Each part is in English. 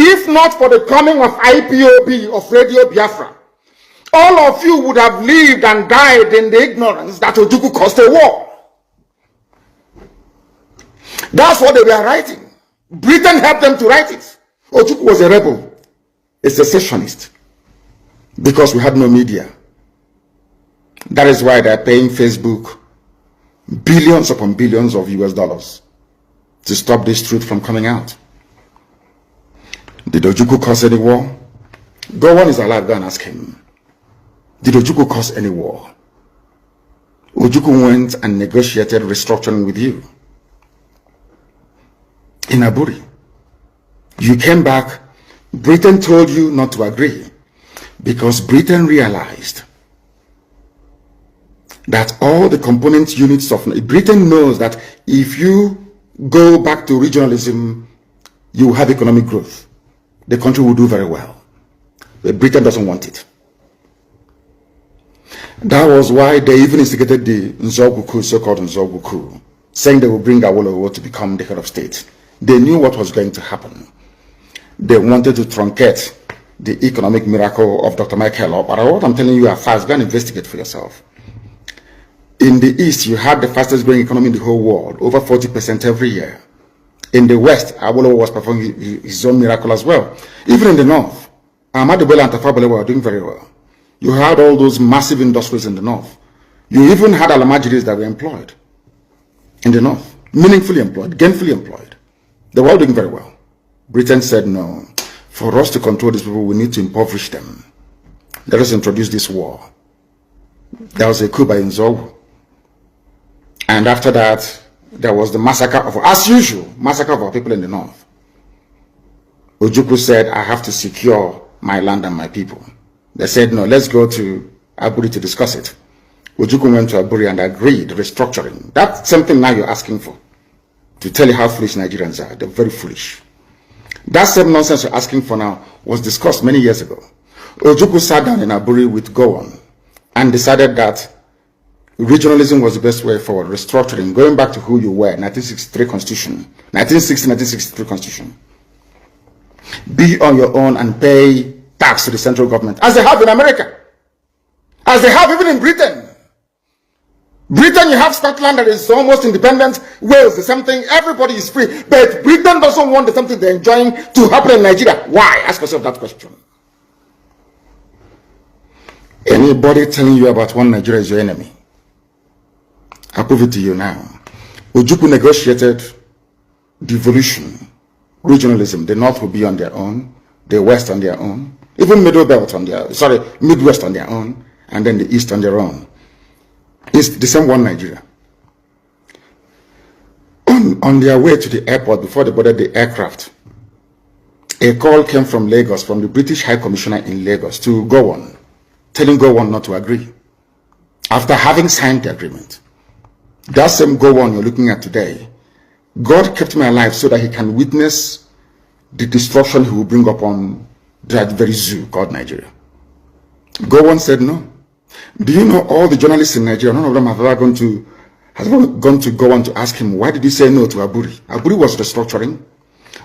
If not for the coming of IPOB, of Radio Biafra, all of you would have lived and died in the ignorance that Ojukwu caused a war. That's what they were writing. Britain helped them to write it. Ojukwu was a rebel, a secessionist, because we had no media. That is why they're paying Facebook billions upon billions of US dollars to stop this truth from coming out. Did Ojukwu cause any war? Go on is alive, go and ask him. Did Ojukwu cause any war? Ojukwu went and negotiated restructuring with you in Aburi. You came back, Britain told you not to agree because Britain realized that all the component units of Britain knows that if you go back to regionalism, you have economic growth. The country will do very well. But Britain doesn't want it. That was why they even instigated the Nnamdi, so-called Nnamdi, saying they will bring Awolowo to become the head of state. They knew what was going to happen. They wanted to truncate the economic miracle of Dr. Michael. But what I'm telling you are fast. Go and investigate for yourself. In the East, you had the fastest growing economy in the whole world, over 40% every year. In the West, Awolowo was performing his own miracle as well. Even in the North, Ahmadu Bello and Tafawa Balewa were doing very well. You had all those massive industries in the North. You even had Alamajiris that were employed in the North, meaningfully employed, gainfully employed. They were all doing very well. Britain said, no, for us to control these people, we need to impoverish them. Let us introduce this war. There was a coup by Nzogu. And after that, there was the massacre of, as usual, massacre of our people in the North. Ojukwu said, I have to secure my land and my people. They said, no, let's go to Aburi to discuss it. Ojukwu went to Aburi and agreed restructuring. That's something now you're asking for. To tell you how foolish Nigerians are. They're very foolish. That same nonsense you're asking for now was discussed many years ago. Ojukwu sat down in Aburi with Gowon and decided that regionalism was the best way forward. Restructuring, going back to who you were, 1963 Constitution, 1960-1963 Constitution. Be on your own and pay tax to the central government, as they have in America, as they have even in Britain. Britain, you have Scotland that is almost independent. Wales, the same thing. Everybody is free. But Britain doesn't want the same thing they're enjoying to happen in Nigeria. Why? Ask yourself that question. Anybody telling you about one Nigeria is your enemy. I'll prove it to you now. Ojukwu negotiated devolution, regionalism. The North will be on their own, the West on their own, even Midwest on their own, and then the East on their own. It's the same one Nigeria. On their way to the airport, before they boarded the aircraft, a call came from Lagos, from the British High Commissioner in Lagos, to Gowon, telling Gowon not to agree, after having signed the agreement. That same Gowon you're looking at today, God kept me alive so that he can witness the destruction he will bring upon that very zoo called Nigeria. Gowon said no. Do you know all the journalists in Nigeria, none of them have ever gone to Gowon to ask him, why did he say no to Aburi? Aburi was restructuring.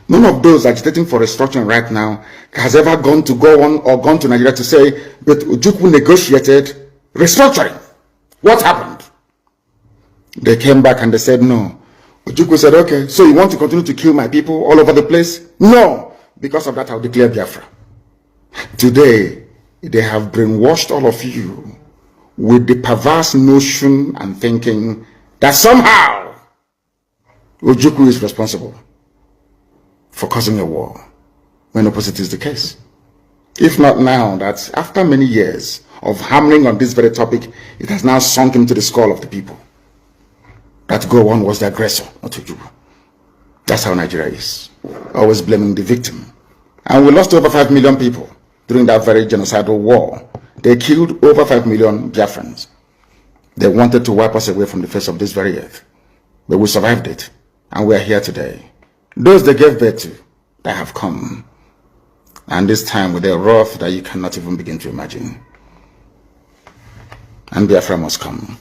None of those agitating for restructuring right now has ever gone to Gowon or gone to Nigeria to say, but Ojukwu negotiated restructuring. What happened? They came back and they said no. Ojukwu said, okay, so you want to continue to kill my people all over the place? No. Because of that, I'll declare Biafra. Today, they have brainwashed all of you with the perverse notion and thinking that somehow Ojukwu is responsible for causing a war, when opposite is the case. If not now, that after many years of hammering on this very topic, it has now sunk into the skull of the people that Gowon was the aggressor, not Ojukwu. That's how Nigeria is, always blaming the victim. And we lost over 5 million people during that very genocidal war. They killed over 5 million Biafrans. They wanted to wipe us away from the face of this very earth. But we survived it, and we are here today. Those they gave birth to, that have come. And this time with a wrath that you cannot even begin to imagine. And Biafra must come.